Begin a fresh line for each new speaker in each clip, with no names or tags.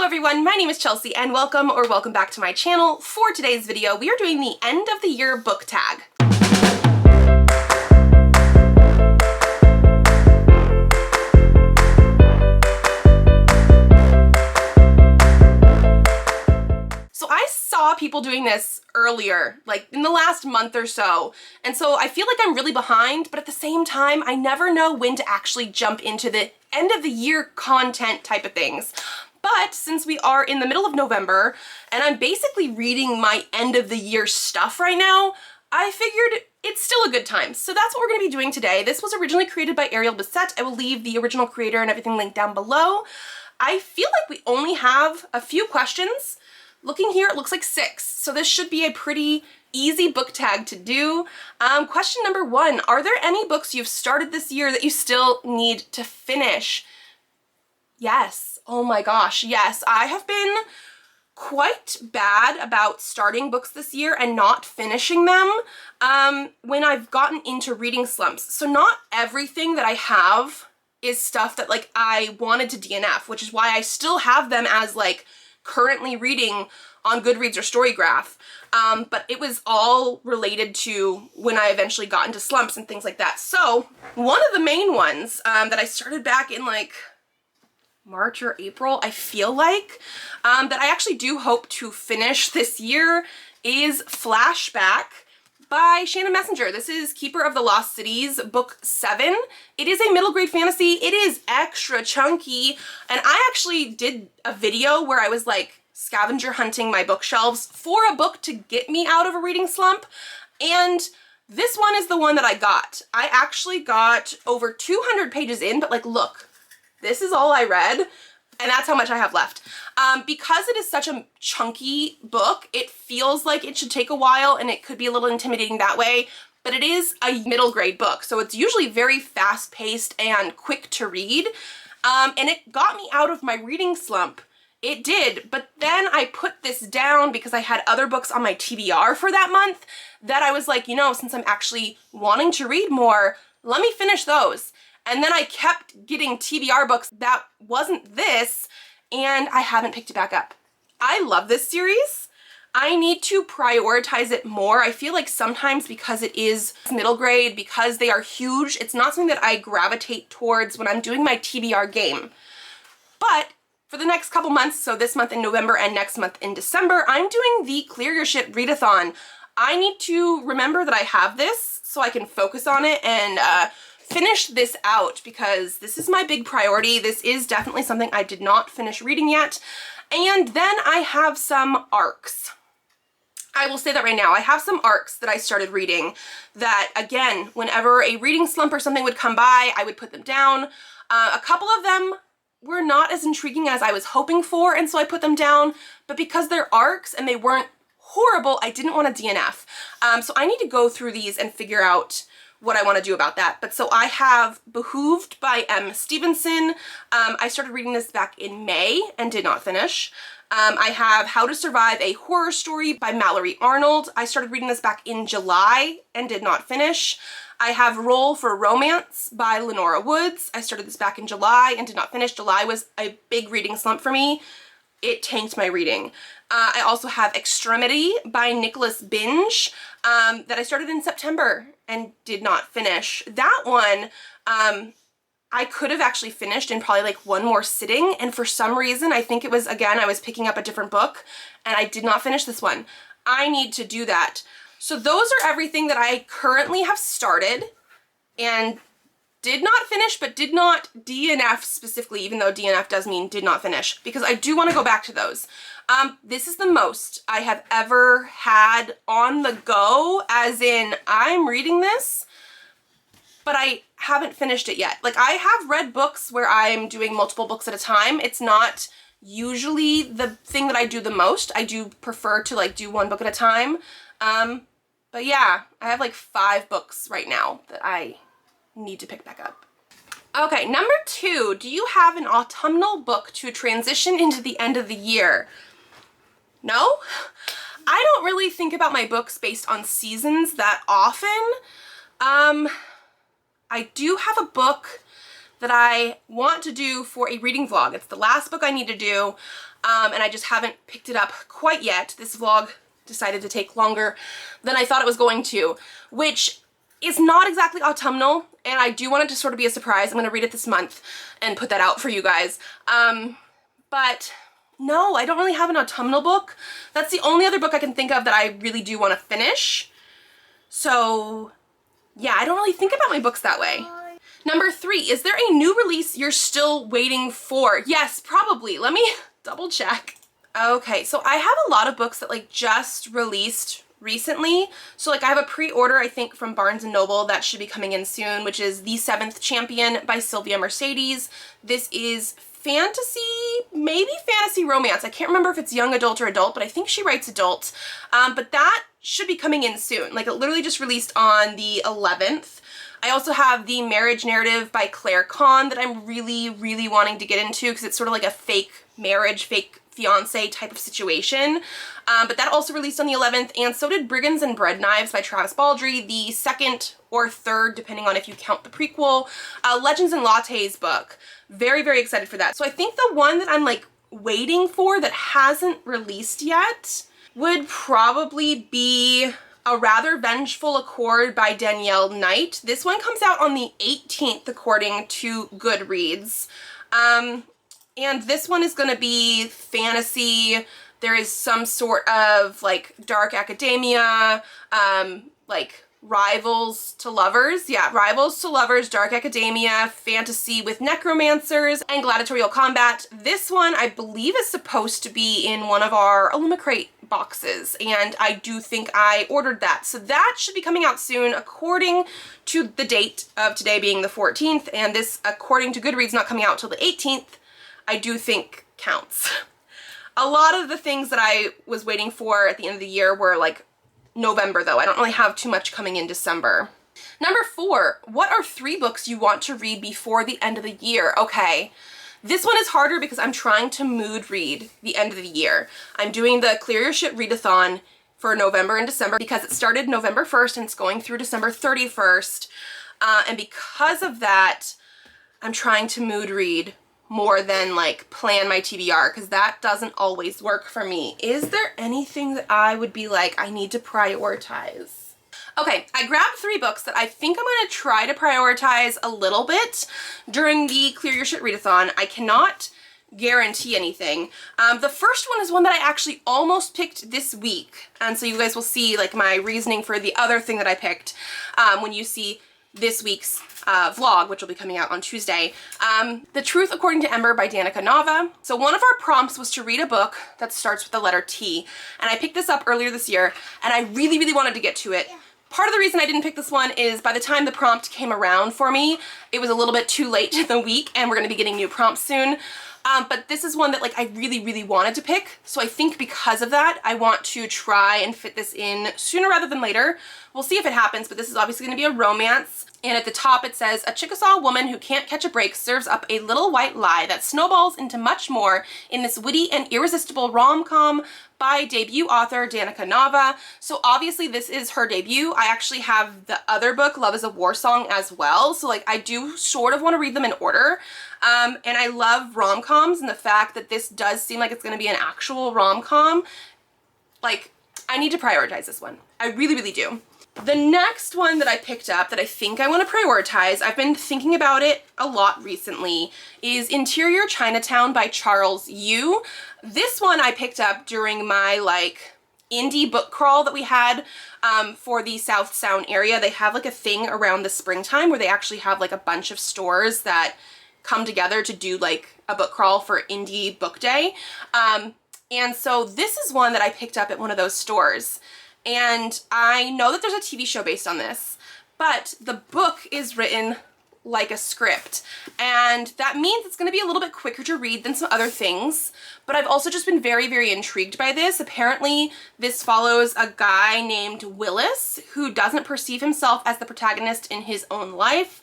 everyone, my name is Chelsea and welcome back to my channel. For today's video, we are doing the end of the year book tag. So I saw people doing this earlier, like in the last month or so, and so I feel like I'm really behind, but at the same time, I never know when to actually jump into the end of the year content type of things. But since we are in the middle of November and I'm basically reading my end of the year stuff right now, I figured it's still a good time. So that's what we're going to be doing today. This was originally created by Ariel Bissett. I will leave the original creator and everything linked down below. I feel like we only have a few questions. Looking here, it looks like 6. So this should be a pretty easy book tag to do. Question number 1, are there any books you've started this year that you still need to finish? Yes. Oh my gosh, yes. I have been quite bad about starting books this year and not finishing them when I've gotten into reading slumps. So not everything that I have is stuff that like I wanted to DNF, which is why I still have them as like currently reading on Goodreads or Storygraph. But it was all related to when I eventually got into slumps and things like that. So one of the main ones that I started back in like March or April, I feel like, that I actually do hope to finish this year is Flashback by Shannon Messenger. This is Keeper of the Lost Cities, book 7. It is a middle grade fantasy. It is extra chunky, and I actually did a video where I was like scavenger hunting my bookshelves for a book to get me out of a reading slump, and this one is the one that I got. I actually got over 200 pages in, but like, look, this is all I read, and that's how much I have left. Because it is such a chunky book, it feels like it should take a while, and it could be a little intimidating that way, but it is a middle grade book, so it's usually very fast-paced and quick to read, and it got me out of my reading slump. It did, but then I put this down because I had other books on my TBR for that month that I was like, you know, since I'm actually wanting to read more, let me finish those. And then I kept getting TBR books that wasn't this, and I haven't picked it back up. I love this series. I need to prioritize it more. I feel like sometimes because it is middle grade, because they are huge, it's not something that I gravitate towards when I'm doing my TBR game. But for the next couple months, so this month in November and next month in December, I'm doing the Clear Your Shit readathon. I need to remember that I have this so I can focus on it and finish this out because this is my big priority. This is definitely something I did not finish reading yet. And then I have some arcs. I will say that right now. I have some arcs that I started reading that, again, whenever a reading slump or something would come by, I would put them down. A couple of them were not as intriguing as I was hoping for, and so I put them down. But because they're arcs and they weren't horrible, I didn't want to DNF. So I need to go through these and figure out what I want to do about that. But so I have Behooved by M. Stevenson. I started reading this back in May and did not finish. I have How to Survive a Horror Story by Mallory Arnold. I started reading this back in July and did not finish. I have Roll for Romance by Lenora Woods. I started this back in July and did not finish. July was a big reading slump for me. It tanked my reading. I also have Extremity by Nicholas Binge that I started in September and did not finish. That one, I could have actually finished in probably like one more sitting, and for some reason, I think it was, again, I was picking up a different book, and I did not finish this one. I need to do that. So those are everything that I currently have started and did not finish, but did not DNF specifically, even though DNF does mean did not finish, because I do want to go back to those. This is the most I have ever had on the go, as in I'm reading this, but I haven't finished it yet. Like, I have read books where I'm doing multiple books at a time. It's not usually the thing that I do the most. I do prefer to like do one book at a time. But yeah, I have like 5 books right now that I need to pick back up. Okay, number 2, do you have an autumnal book to transition into the end of the year? No? I don't really think about my books based on seasons that often. I do have a book that I want to do for a reading vlog. It's the last book I need to do, and I just haven't picked it up quite yet. This vlog decided to take longer than I thought it was going to, which is not exactly autumnal, and I do want it to sort of be a surprise. I'm going to read it this month and put that out for you guys. But no, I don't really have an autumnal book. That's the only other book I can think of that I really do want to finish. So yeah, I don't really think about my books that way. Number 3, is there a new release you're still waiting for? Yes, probably. Let me double check. Okay, so I have a lot of books that like just released recently. So like I have a pre-order, I think, from Barnes & Noble that should be coming in soon, which is The Seventh Champion by Sylvia Mercedes. This is fantasy, maybe fantasy romance. I can't remember if it's young adult or adult, but I think she writes adult. But that should be coming in soon. Like it literally just released on the 11th. I also have The Marriage Narrative by Claire Kahn that I'm really, really wanting to get into because it's sort of like a fake marriage, fake fiance type of situation. But that also released on the 11th, and so did Brigands Breadknives by Travis Baldree, the 2nd or 3rd, depending on if you count the prequel, Legends and Lattes book. Very, very excited for that. So I think the one that I'm like waiting for that hasn't released yet would probably be A Rather Vengeful Accord by Danielle Knight. This one comes out on the 18th according to Goodreads. And this one is going to be fantasy. There is some sort of like dark academia, like rivals to lovers. Yeah, rivals to lovers, dark academia, fantasy with necromancers, and gladiatorial combat. This one I believe is supposed to be in one of our Illumicrate boxes, and I do think I ordered that. So that should be coming out soon according to the date of today being the 14th, and this, according to Goodreads, not coming out till the 18th, I do think counts. A lot of the things that I was waiting for at the end of the year were like November though. I don't really have too much coming in December. Number 4, what are 3 books you want to read before the end of the year? Okay, this one is harder because I'm trying to mood read the end of the year. I'm doing the Clear Your Shit readathon for November and December because it started November 1st and it's going through December 31st. And because of that, I'm trying to mood read more than like plan my TBR because that doesn't always work for me. Is there anything that I would be like, I need to prioritize? Okay, I grabbed 3 books that I think I'm gonna try to prioritize a little bit during the Clear Your Shit readathon. I cannot guarantee anything. The first one is one that I actually almost picked this week. And so you guys will see like my reasoning for the other thing that I picked when you see this week's vlog, which will be coming out on Tuesday. The Truth According to Ember by Danica Nava. So one of our prompts was to read a book that starts with the letter T, and I picked this up earlier this year, and I really, really wanted to get to it. Part of the reason I didn't pick this one is by the time the prompt came around for me, it was a little bit too late in the week, and we're gonna be getting new prompts soon. But this is one that like I really, really wanted to pick. So I think because of that, I want to try and fit this in sooner rather than later. We'll see if it happens, but this is obviously gonna be a romance. And at the top it says, a Chickasaw woman who can't catch a break serves up a little white lie that snowballs into much more in this witty and irresistible rom-com by debut author Danica Nava. So obviously this is her debut. I actually have the other book, Love is a War Song, as well. So like I do sort of want to read them in order. And I love rom-coms, and the fact that this does seem like it's going to be an actual rom-com, like I need to prioritize this one. I really, really do. The next one that I picked up that I think I want to prioritize, I've been thinking about it a lot recently, is Interior Chinatown by Charles Yu. This one I picked up during my like indie book crawl that we had for the South Sound area. They have like a thing around the springtime where they actually have like a bunch of stores that come together to do like a book crawl for indie book day. And so this is one that I picked up at one of those stores. And I know that there's a TV show based on this, but the book is written like a script. And that means it's going to be a little bit quicker to read than some other things. But I've also just been very, very intrigued by this. Apparently, this follows a guy named Willis who doesn't perceive himself as the protagonist in his own life.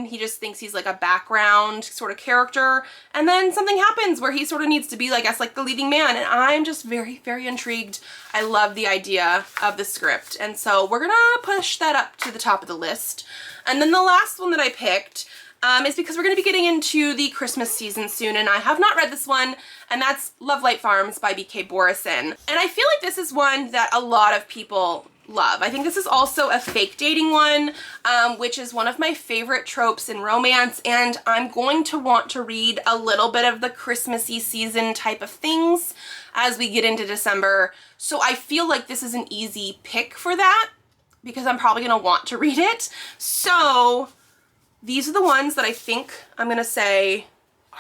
He just thinks he's like a background sort of character, and then something happens where he sort of needs to be, I guess, like the leading man, and I'm just very, very intrigued. I love the idea of the script, and so we're gonna push that up to the top of the list. And then the last one that I picked is because we're going to be getting into the Christmas season soon, and I have not read this one, and that's Lovelight Farms by B.K. Borison. And I feel like this is one that a lot of people love. I think this is also a fake dating one, which is one of my favorite tropes in romance, and I'm going to want to read a little bit of the Christmassy season type of things as we get into December. So I feel like this is an easy pick for that because I'm probably going to want to read it. So these are the ones that I think I'm going to say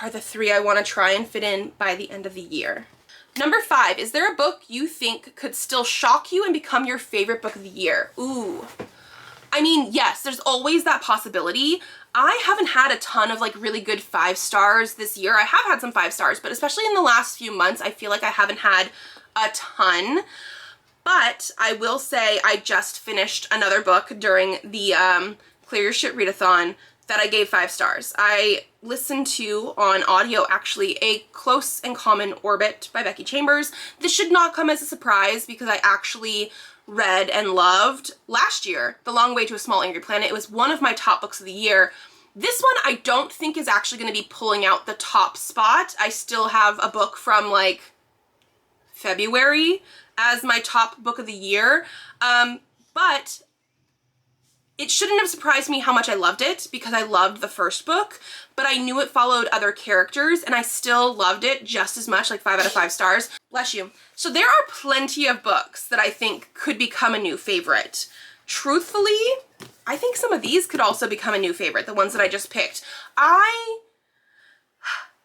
are the 3 I want to try and fit in by the end of the year. Number 5, is there a book you think could still shock you and become your favorite book of the year? Ooh. I mean, yes, there's always that possibility. I haven't had a ton of like really good 5 stars this year. I have had some 5 stars, but especially in the last few months, I feel like I haven't had a ton. But I will say I just finished another book during the Clear Your Shit readathon that I gave 5 stars. I listened to on audio actually A Close and Common Orbit by Becky Chambers. This should not come as a surprise because I actually read and loved last year The Long Way to a Small Angry Planet. It was one of my top books of the year. This one I don't think is actually going to be pulling out the top spot. I still have a book from like February as my top book of the year, but it shouldn't have surprised me how much I loved it because I loved the first book, but I knew it followed other characters and I still loved it just as much, like 5 out of 5 stars. Bless you. So there are plenty of books that I think could become a new favorite. Truthfully, I think some of these could also become a new favorite, the ones that I just picked. I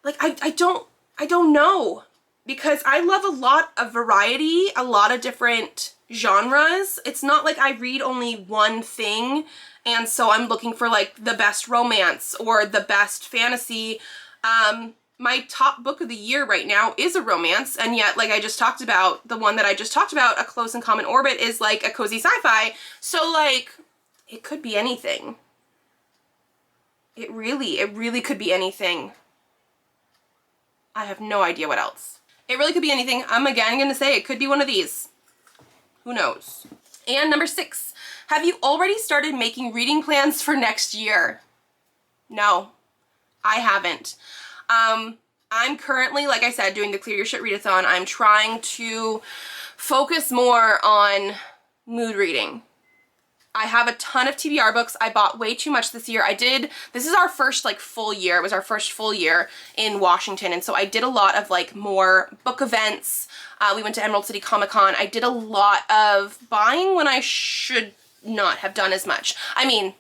don't know, because I love a lot of variety, a lot of different genres. It's not like I read only one thing and so I'm looking for like the best romance or the best fantasy. My top book of the year right now is a romance, and yet like I just talked about, the one that I just talked about, A Close and Common Orbit, is like a cozy sci-fi. So like it could be anything. It really could be anything. I have no idea what else. It really could be anything. I'm again gonna say it could be one of these. Who knows? And number 6, have you already started making reading plans for next year? No, I haven't. I'm currently, like I said, doing the Clear Your Shit readathon. I'm trying to focus more on mood reading. I have a ton of TBR books. I bought way too much this year. This is our first like full year. It was our first full year in Washington. And so I did a lot of like more book events. We went to Emerald City Comic Con. I did a lot of buying when I should not have done as much. I mean,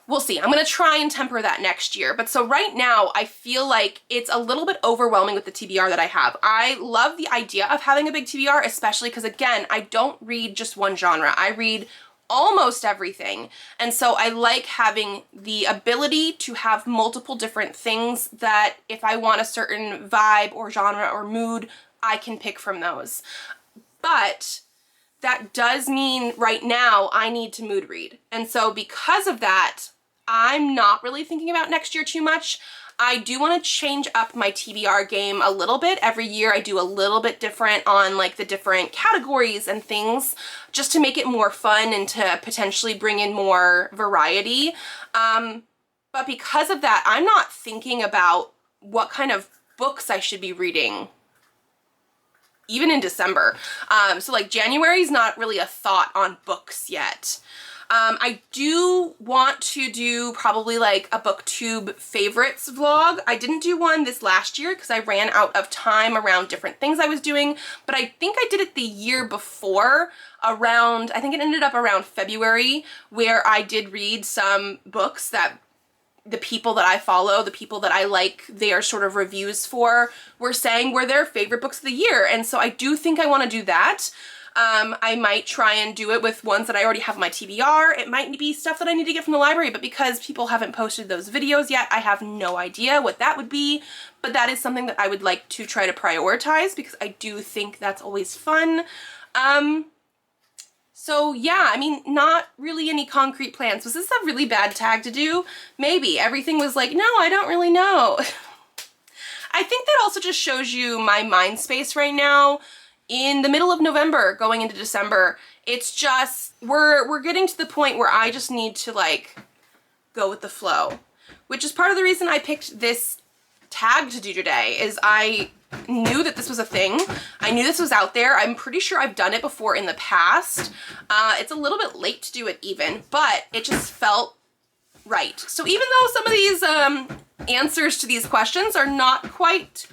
we'll see. I'm going to try and temper that next year. But so right now, I feel like it's a little bit overwhelming with the TBR that I have. I love the idea of having a big TBR, especially because, again, I don't read just one genre. I read almost everything. And so I like having the ability to have multiple different things that if I want a certain vibe or genre or mood, I can pick from those. But that does mean right now I need to mood read. And so because of that, I'm not really thinking about next year too much. I do want to change up my TBR game a little bit. Every year I do a little bit different on like the different categories and things just to make it more fun and to potentially bring in more variety. But because of that, I'm not thinking about what kind of books I should be reading even in December. So like January is not really a thought on books yet. I do want to do probably like a booktube favorites vlog. I didn't do one this last year because I ran out of time around different things I was doing, but I think I did it the year before around, I think it ended up around February, where I did read some books that the people that I follow, the people that I like their sort of reviews for, were saying were their favorite books of the year. And so I do think I want to do that. I might try and do it with ones that I already have on my TBR. It might be stuff that I need to get from the library, but because people haven't posted those videos yet, I have no idea what that would be. But that is something that I would like to try to prioritize because I do think that's always fun. So yeah, I mean, not really any concrete plans. Was this a really bad tag to do? Maybe. Everything was like, no, I don't really know. I think that also just shows you my mind space right now. In the middle of November, going into December, it's just, we're getting to the point where I just need to like go with the flow, which is part of the reason I picked this tag to do today, is I knew that this was a thing. I knew this was out there. I'm pretty sure I've done it before in the past. It's a little bit late to do it even, but it just felt right. So even though some of these answers to these questions are not quite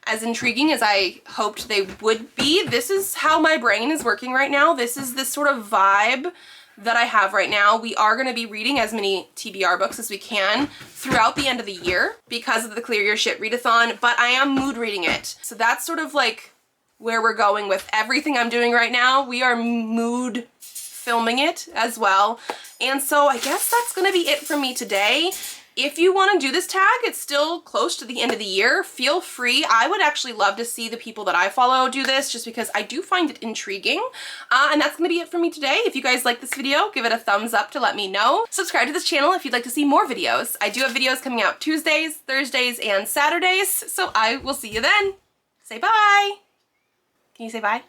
as intriguing as I hoped they would be, this is how my brain is working right now. This is this sort of vibe that I have right now. We are going to be reading as many TBR books as we can throughout the end of the year because of the Clear Your Shit readathon, but I am mood reading it. So that's sort of like where we're going with everything I'm doing right now. We are mood filming it as well. And so I guess that's going to be it from me today. If you want to do this tag, it's still close to the end of the year. Feel free. I would actually love to see the people that I follow do this just because I do find it intriguing. And that's going to be it for me today. If you guys like this video, give it a thumbs up to let me know. Subscribe to this channel if you'd like to see more videos. I do have videos coming out Tuesdays, Thursdays, and Saturdays. So I will see you then. Say bye. Can you say bye?